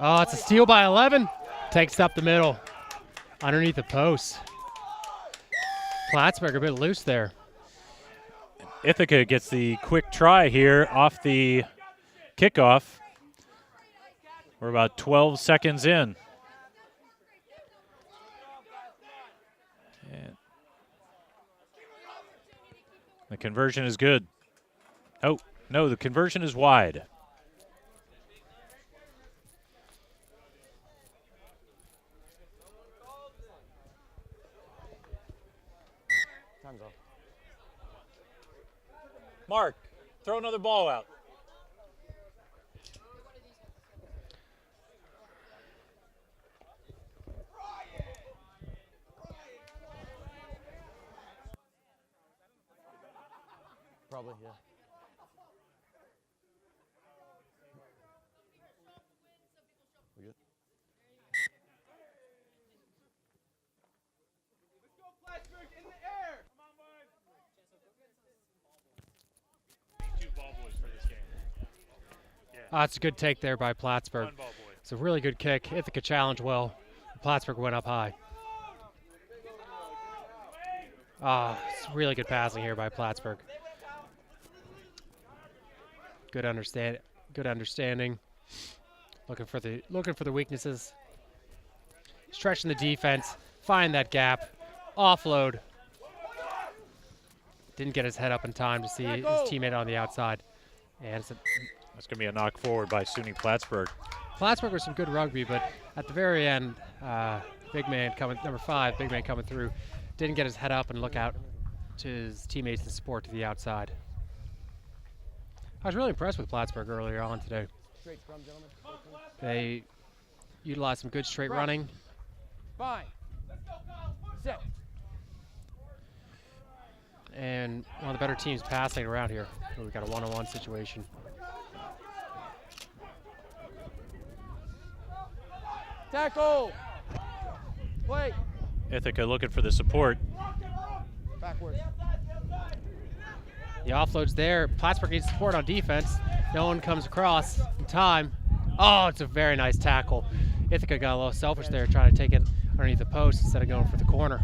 Oh, it's a steal by 11. Takes it up the middle. Underneath the post. Plattsburgh a bit loose there. Ithaca gets the quick try here off the kickoff. We're about 12 seconds in. And the conversion is good. Oh, no, the conversion is wide. Time's off. Mark, throw another ball out. Probably, yeah. We good? Let's go, Plattsburgh, in the air! Come on, boys! Two ball boys for this game. It's a good take there by Plattsburgh. It's a really good kick. Ithaca challenged well. Plattsburgh went up high. It's really good passing here by Plattsburgh. Good understanding. Looking for the weaknesses. Stretching the defense. Find that gap. Offload. Didn't get his head up in time to see his teammate on the outside. And That's going to be a knock forward by SUNY Plattsburgh. Plattsburgh was some good rugby, but at the very end, big man coming, number 5, big man coming through, didn't get his head up and look out to his teammates and support to the outside. I was really impressed with Plattsburgh earlier on today. Straight scrum, gentlemen. They utilized some good straight running. Fine. Set. And one of the better teams passing around here. We've got a one-on-one situation. Tackle. Play. Ithaca looking for the support. Backwards. The offload's there. Plattsburgh needs support on defense. No one comes across in time. Oh, it's a very nice tackle. Ithaca got a little selfish there, trying to take it underneath the post instead of going for the corner.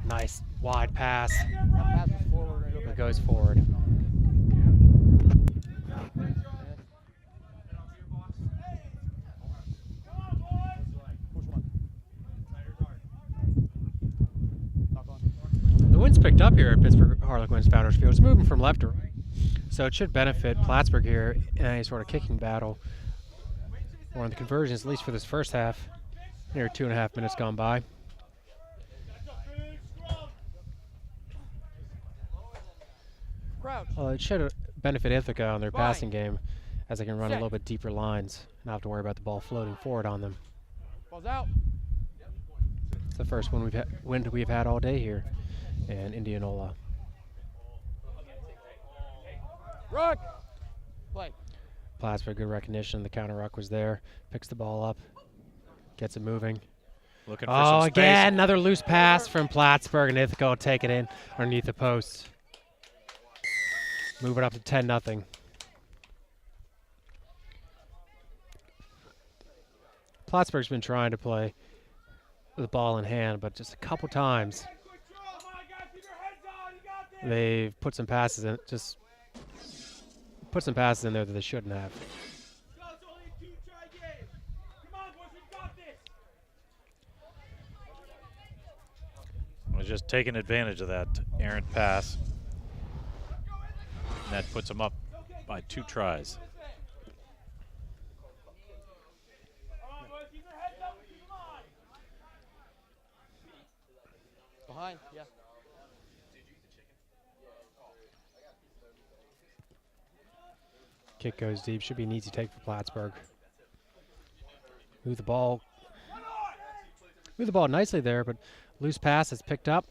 Nice wide pass. That pass was forward. It goes forward. The wind's picked up here at Pittsburgh Harlequins Founders Field. It's moving from left to right, so it should benefit Plattsburgh here in any sort of kicking battle. One of the conversions, at least for this first half. Near 2.5 minutes gone by. Well, it should benefit Ithaca on their passing game, as they can run a little bit deeper lines, not have to worry about the ball floating forward on them. Ball's out. It's the first wind we've had all day here in Indianola. Ruck. Play. Plattsburgh, good recognition. The counter ruck was there. Picks the ball up, gets it moving. Looking for some space. Again, another loose pass from Plattsburgh, and Ithaca will take it in underneath the post. Move it up to 10-0. Plattsburgh's been trying to play with the ball in hand, but just a couple times they've put some passes in, there that they shouldn't have. Was just taking advantage of that errant pass. And that puts them up by 2 tries. Behind, yeah. Kick goes deep. Should be an easy take for Plattsburgh. Move the ball nicely there, but loose pass is picked up.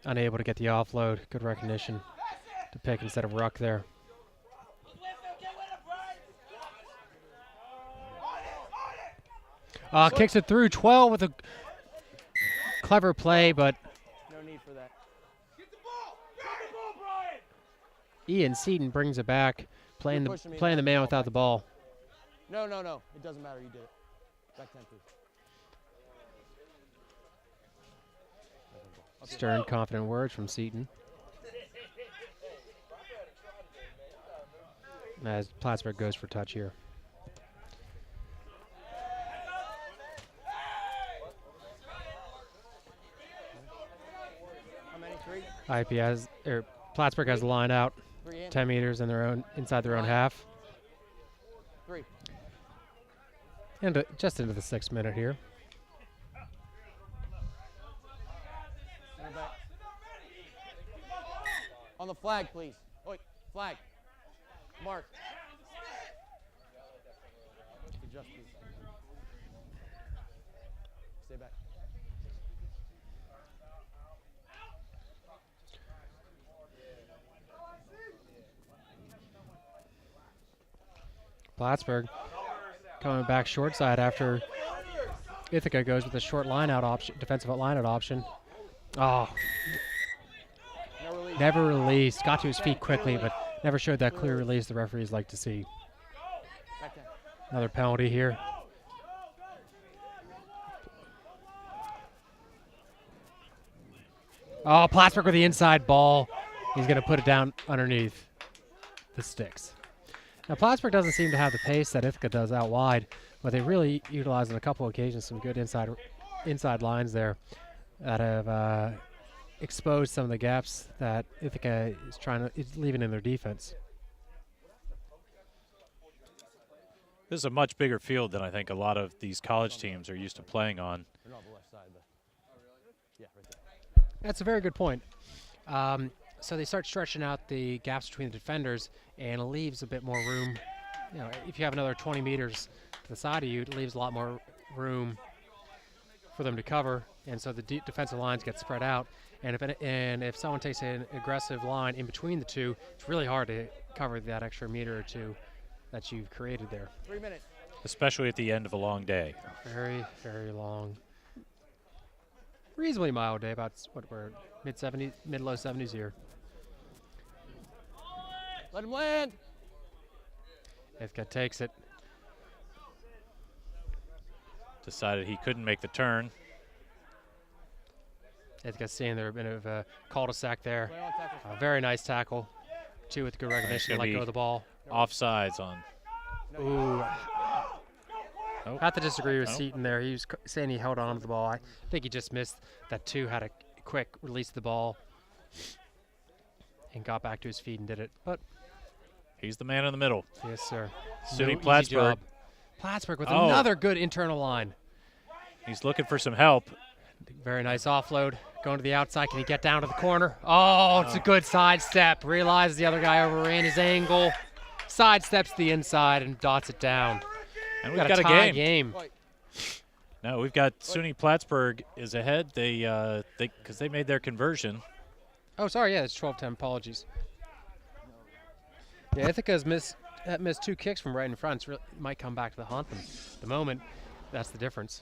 Unable to get the offload. Good recognition to pick instead of ruck there. Kicks it through. 12 with a clever play, but No need for that. Ian Seaton brings it back, playing the man without the ball. No. It doesn't matter. You did it. Back 10, please. Stern, confident words from Seton. As Plattsburgh goes for touch here. How many? 3? IP has, Plattsburgh has the line out, 3 in. 10 meters in their own, inside their own half. 3. And just into the 6th minute here. Center back. On the flag, please. Wait, flag. Mark. Adjust, please. Stay back. Plattsburgh coming back short side after Ithaca goes with a short line out option, defensive line out option. Oh, No release. never released. Got to his feet quickly, but never showed that clear release the referees like to see. Back 10. Another penalty here. Oh, Plattsburgh with the inside ball. He's going to put it down underneath the sticks. Now, Plattsburgh doesn't seem to have the pace that Ithaca does out wide, but they really utilize on a couple of occasions some good inside lines there that have exposed some of the gaps that Ithaca is leaving in their defense. This is a much bigger field than I think a lot of these college teams are used to playing on. They're not on the left side, but. Yeah, right there. That's a very good point. So they start stretching out the gaps between the defenders, and it leaves a bit more room. You know, if you have another 20 meters to the side of you, it leaves a lot more room for them to cover, and so the defensive lines get spread out. And if someone takes an aggressive line in between the two, it's really hard to cover that extra meter or two that you've created there. 3 minutes. Especially at the end of a long day. Very, very long. Reasonably mild day, about what we're mid-low 70s here. Let him land. Ithaca takes it. Decided he couldn't make the turn. Ithaca seeing there a bit of a cul-de-sac there. Play on tackle. Very nice tackle. 2 with good recognition, gonna let go be of the ball. Offsides on. Ooh. Nope. Have to disagree with Nope. Seton there. He was saying he held on to the ball. I think he just missed that 2, had a quick release of the ball and got back to his feet and did it. But He's the man in the middle. yes, sir. SUNY No easy Plattsburgh. job. Plattsburgh with Oh. another good internal line. He's looking for some help. Very nice offload. Going to the outside. Can he get down to the corner? Oh, it's a good sidestep. Realizes the other guy overran his angle. Sidesteps the inside and dots it down. And We've we've got a tie game. Fight. No, we've got SUNY Plattsburgh is ahead. Because they made their conversion. Oh, sorry. Yeah, it's 12-10. Apologies. Yeah, Ithaca's missed 2 kicks from right in front. It's really, might come back to haunt them. At the moment, that's the difference.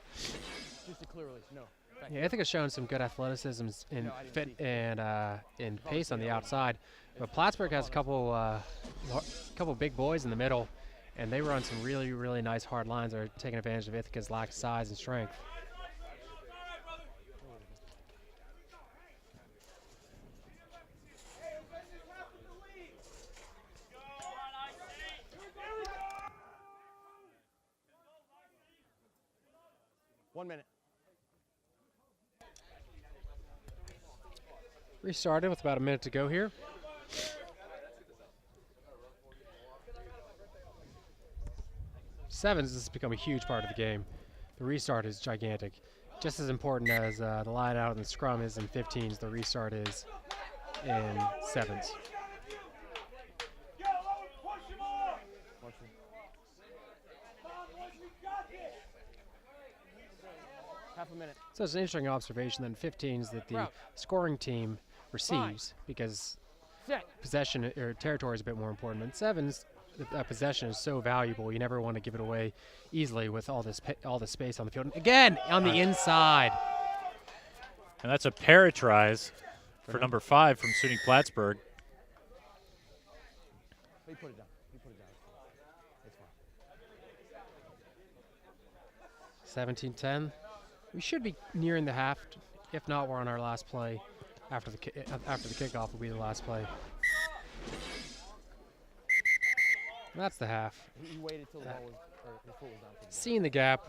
Just a clear release. No. Back. Yeah, Ithaca's showing some good athleticism and No, I didn't fit see. and in pace on the outside, but Plattsburgh has a couple big boys in the middle, and they run some really, really nice hard lines that are taking advantage of Ithaca's lack of size and strength. One minute. Restarted with about a minute to go here. Sevens has become a huge part of the game. The restart is gigantic. Just as important as the line out and the scrum is in 15s, the restart is in sevens. Half a minute. So it's an interesting observation that in 15s that the Crouch. scoring team receives because Set. possession or territory is a bit more important. In sevens, possession is so valuable. You never want to give it away easily with all this space on the field. And again, on the inside. And that's a para tries for number 5 from SUNY Plattsburgh. He put it down. He put it down. It's fine. 17-10. We should be nearing the half. If not, we're on our last play. After the kickoff will be the last play. That's the half. He waited till the ball was, or his foot was down. Seeing the gap.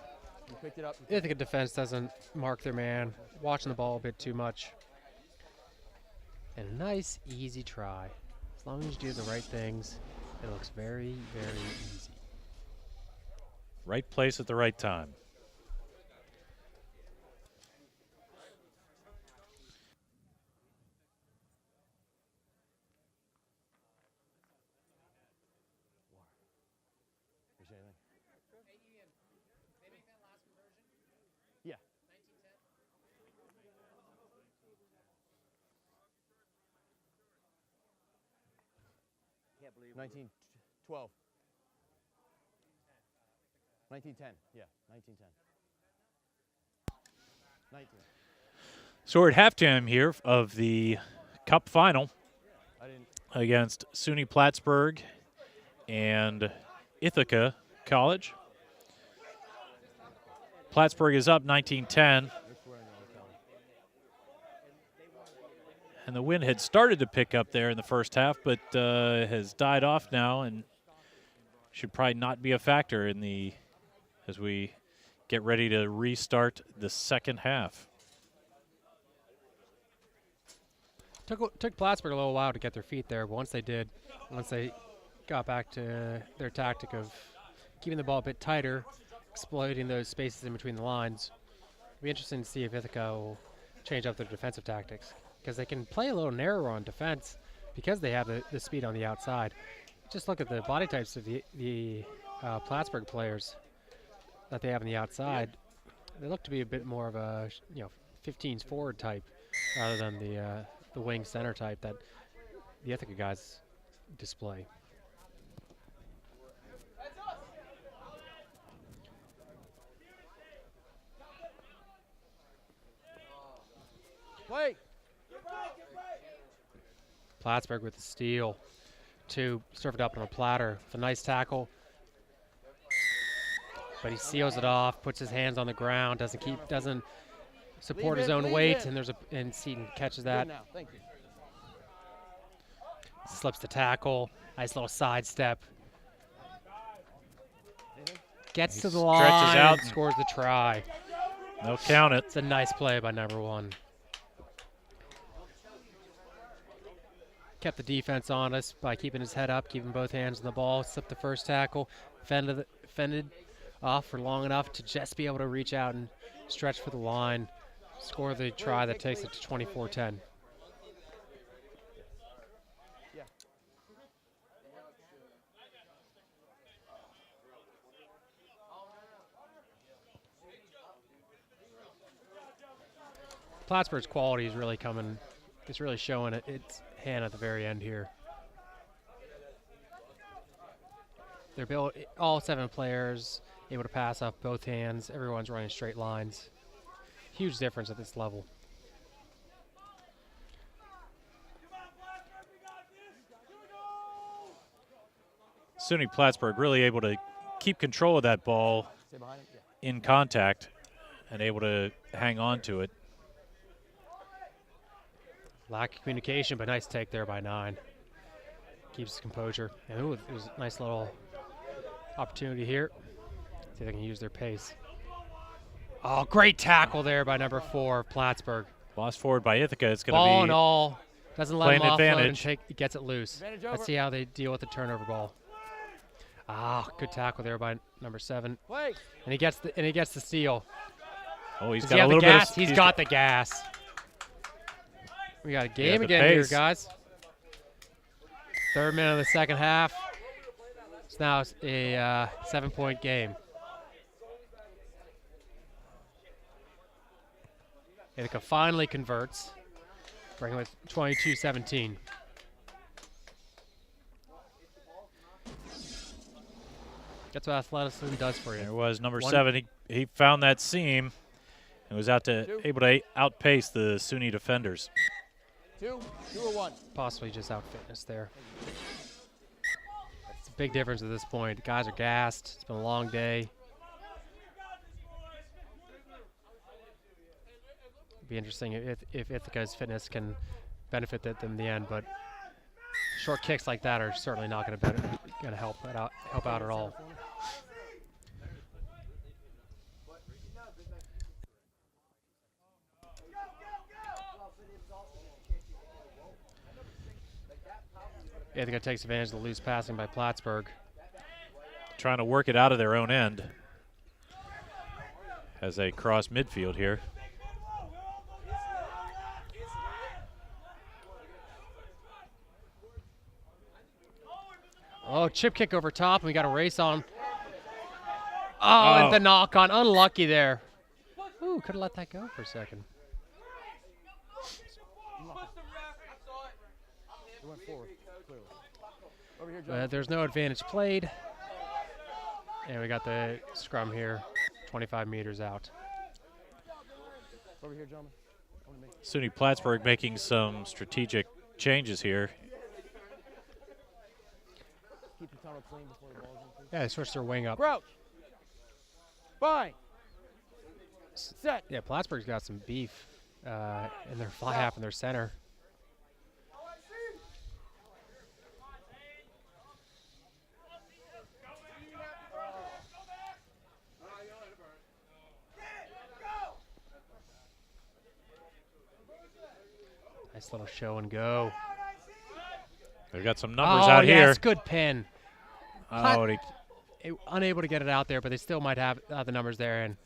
He picked it up. Ithaca defense doesn't mark their man. Watching the ball a bit too much. And a nice, easy try. As long as you do the right things, it looks very, very easy. Right place at the right time. Yeah. 1912. 1910. Yeah, 1910. 19. So we're at halftime here of the Cup final I didn't. against SUNY Plattsburgh and Ithaca College. Plattsburgh is up 19-10. And the wind had started to pick up there in the first half, but has died off now and should probably not be a factor in the as we get ready to restart the second half. Took Plattsburgh a little while to get their feet there, but once they got back to their tactic of keeping the ball a bit tighter, exploiting those spaces in between the lines, it'll be interesting to see if Ithaca will change up their defensive tactics, because they can play a little narrower on defense because they have the speed on the outside. Just look at the body types of the Plattsburgh players that they have on the outside. They look to be a bit more of a 15s forward type rather than the wing center type that the Ithaca guys display. Wait. Plattsburgh with the steal to serve it up on a platter with a nice tackle. But he seals it off, puts his hands on the ground, doesn't support his own weight, and Seaton catches that. Good now. Thank you. Slips the tackle, nice little sidestep. Gets to the line, stretches out and scores the try. They'll count it. It's a nice play by number 1. Kept the defense honest by keeping his head up, keeping both hands on the ball, slipped the first tackle, fended off for long enough to just be able to reach out and stretch for the line, score the try that takes it to 24-10. Plattsburgh's quality is really coming. It's really showing its hand at the very end here. They're built, all 7 players able to pass off both hands. Everyone's running straight lines. Huge difference at this level. SUNY Plattsburgh really able to keep control of that ball in contact and able to hang on to it. Lack of communication, but nice take there by 9. Keeps his composure. And ooh, it was a nice little opportunity here. See if they can use their pace. Oh, great tackle there by number 4, Plattsburgh. Lost forward by Ithaca. It's going to be ball and all. Doesn't let him offload advantage. and gets it loose. Let's see how they deal with the turnover ball. Ah, good tackle there by number 7. Wait. And he gets the steal. Oh, he's Does got he a have the little bit gas? of He's got the gas. We got a game the again here, pace. guys. 3rd minute of the second half. It's now a 7-point game. Ithaca finally converts, bringing it 22-17. That's what athleticism does for you. There was number 7. He found that seam and was able to outpace the SUNY defenders. 2 or 1. Possibly just out fitness there. It's a big difference at this point. The guys are gassed. It's been a long day. It'd be interesting if Ithaca's fitness can benefit them in the end, but short kicks like that are certainly not going to help out at all. Ithaca takes advantage of the loose passing by Plattsburgh. Trying to work it out of their own end as they cross midfield here. Oh, chip kick over top, and we got a race on. Oh, and the knock on. Unlucky there. Ooh, could have let that go for a second. There's no advantage played. And we got the scrum here, 25 meters out. Over here, gentlemen. SUNY Plattsburgh making some strategic changes here. Keep the tunnel clean before the ball's in. Yeah, they switched their wing up. Crouch. Bind. Set. Yeah, Plattsburgh's got some beef in their fly half and their center. Nice little show and go. They've got some numbers out here. Yes, good pin. Oh, Unable to get it out there, but they still might have the numbers there. And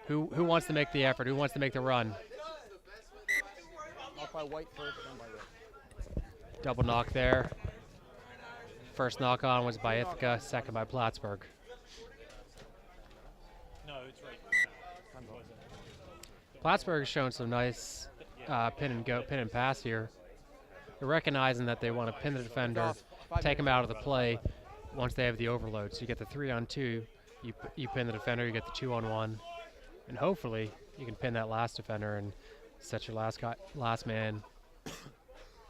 who wants to make the effort? Who wants to make the run? Off by White first, then by Red. Double knock there. First knock on was by Ithaca, second by Plattsburgh. No, it's right. Plattsburgh has shown some nice pin and pass here. They're recognizing that they want to pin the defender, take him out of the play once they have the overload. So you get the 3-on-2, you pin the defender, you get the 2-on-1, and hopefully you can pin that last defender and set your last man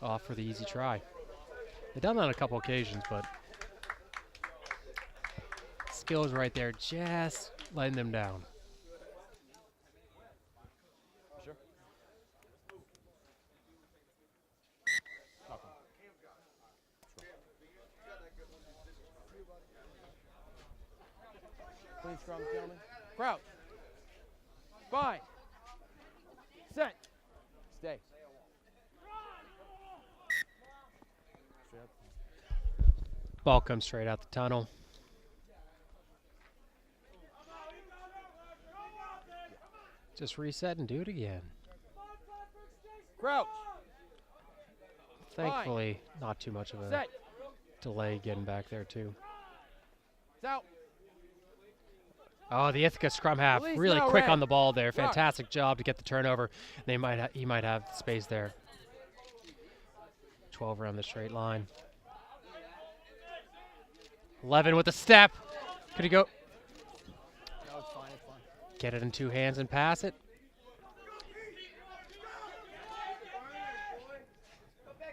off for the easy try. They've done that on a couple occasions, but skills right there just letting them down. Sure. Clean scrum, gentlemen. Crouch. Bind. Set. Stay. Ball comes straight out the tunnel. Just reset and do it again. Crouch. Thankfully, not too much of a Set. delay getting back there, too. It's out. Oh, the Ithaca scrum half Release really now, quick Red. on the ball there. Rock. Fantastic job to get the turnover. He might have space there. 12 around the straight line. 11 with a step. Could he go? No, it's fine. It's fine. Get it in two hands and pass it.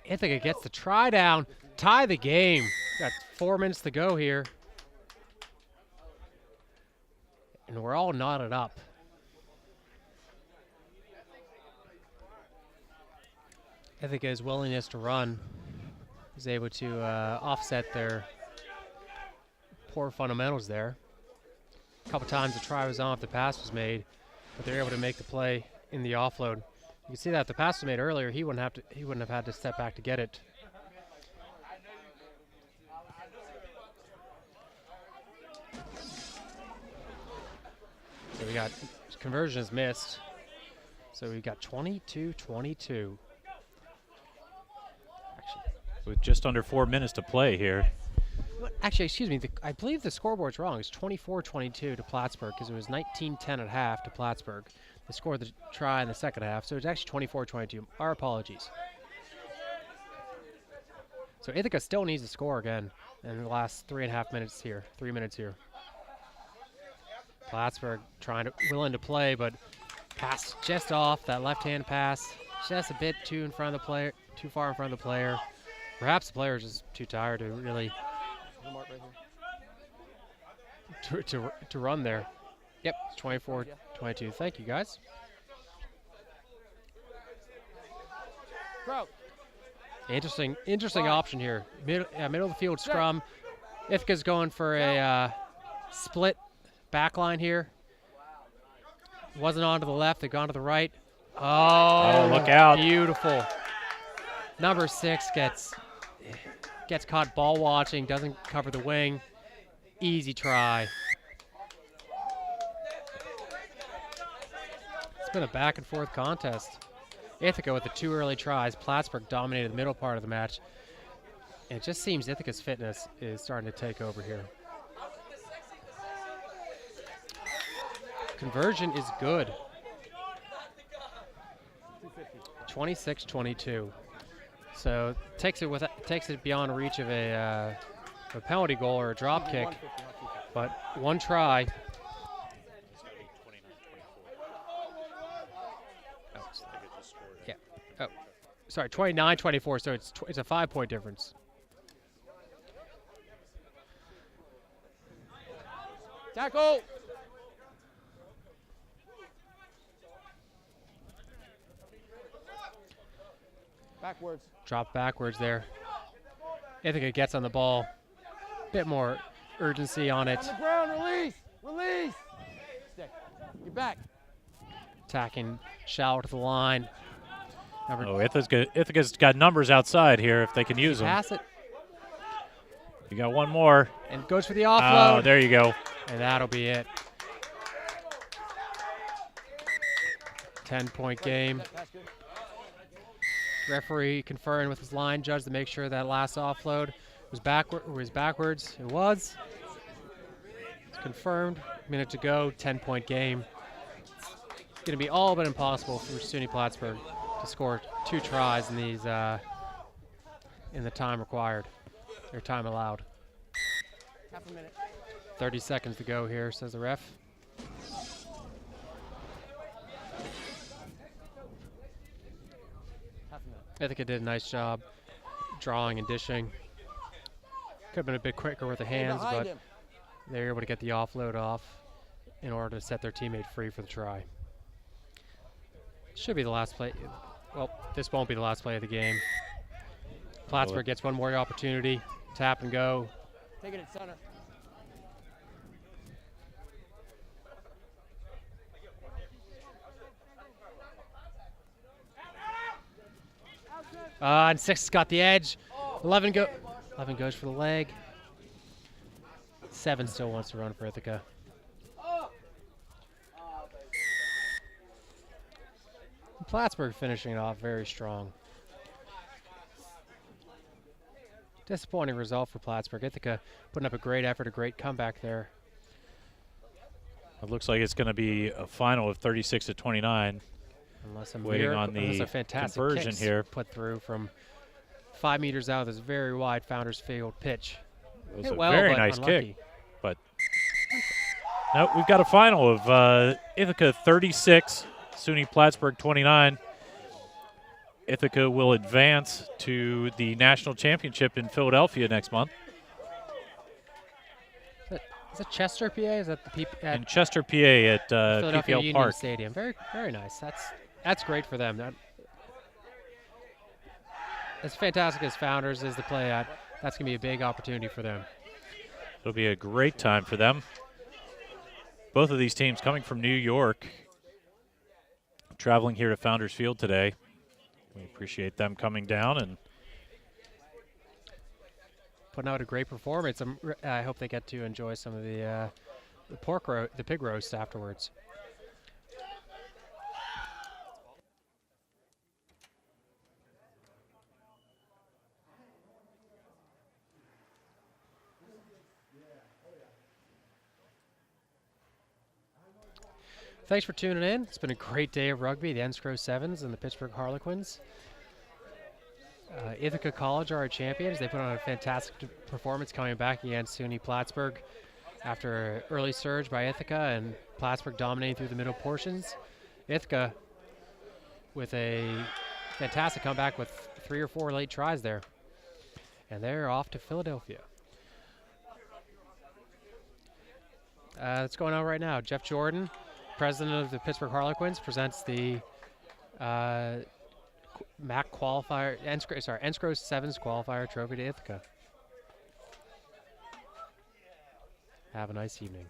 Ithaca gets the try down, tie the game. Got 4 minutes to go here. And we're all knotted up. Ithaca's willingness to run is able to offset their poor fundamentals there. A couple times the try was on if the pass was made, but they're able to make the play in the offload. You can see that if the pass was made earlier, he wouldn't have had to step back to get it. So we got conversion is missed. So we got 22-22. With just under 4 minutes to play here. Actually, excuse me, I believe the scoreboard's wrong. It's 24-22 to Plattsburgh because it was 19-10 at half to Plattsburgh. They scored the try in the second half, so it's actually 24-22. Our apologies. So Ithaca still needs to score again in the last 3.5 minutes here, 3 minutes here. Plattsburgh willing to play, but pass just off, that left-hand pass, just a bit too far in front of the player. Perhaps the player is just too tired to really to run there. Yep, it's 24-22. Thank you, guys. Crouch. Interesting option here. Middle of the field scrum. Ithaca's going for a split back line here. Wasn't on to the left, they've gone to the right. Oh, look out. Beautiful. Number 6 gets caught ball watching, doesn't cover the wing. Easy try. It's been a back and forth contest. Ithaca with the 2 early tries. Plattsburgh dominated the middle part of the match. And it just seems Ithaca's fitness is starting to take over here. Conversion is good. 26-22. So takes it beyond reach of a penalty goal or a drop kick. But one try. Yeah. Oh, sorry, 29-24. So it's a 5-point difference. Tackle. Backwards. Drop backwards there. Ithaca gets on the ball. Bit more urgency on it. On the ground, release. Release. Stick. Get back. Attacking shallow to the line. Ithaca's got numbers outside here if they can use them. Pass it. You got one more. And goes for the offload. Oh, there you go. And that'll be it. 10-point game. Referee conferring with his line judge to make sure that last offload was backwards. It was. It's confirmed. Minute to go. 10-point game. It's going to be all but impossible for SUNY Plattsburgh to score 2 tries in these in the time required, or time allowed. Half a minute. 30 seconds to go here, says the ref. Ithaca did a nice job drawing and dishing. Could have been a bit quicker with the hands, but they were able to get the offload off in order to set their teammate free for the try. Should be the last play. Well, this won't be the last play of the game. Plattsburgh gets one more opportunity. Tap and go. Take it at center. And 6 got the edge. 11 goes for the leg. 7 still wants to run for Ithaca. Plattsburgh finishing it off very strong. Disappointing result for Plattsburgh. Ithaca putting up a great effort, a great comeback there. It looks like it's going to be a final of 36-29. Unless a waiting on the fantastic conversion here. Put through from 5 meters out of this very wide Founders Field pitch. It was Hit a well, very but nice unlucky. kick. But no, we've got a final of Ithaca 36, SUNY Plattsburgh 29. Ithaca will advance to the national championship in Philadelphia next month. Is it Chester, PA? Is that the in Chester, PA at Philadelphia PPL Union Park Stadium? Very, very nice. That's great for them. As fantastic as Founders is to play at, that's going to be a big opportunity for them. It'll be a great time for them. Both of these teams coming from New York, traveling here to Founders Field today. We appreciate them coming down and putting out a great performance. I hope they get to enjoy some of the pig roast afterwards. Thanks for tuning in. It's been a great day of rugby. The Enscrow Sevens and the Pittsburgh Harlequins. Ithaca College are our champions. They put on a fantastic performance coming back against SUNY Plattsburgh after an early surge by Ithaca and Plattsburgh dominating through the middle portions. Ithaca with a fantastic comeback with 3 or 4 late tries there. And they're off to Philadelphia. What's going on right now? Jeff Jordan, president of the Pittsburgh Harlequins, presents the MAC qualifier, Enscrow Sevens qualifier trophy to Ithaca. Have a nice evening.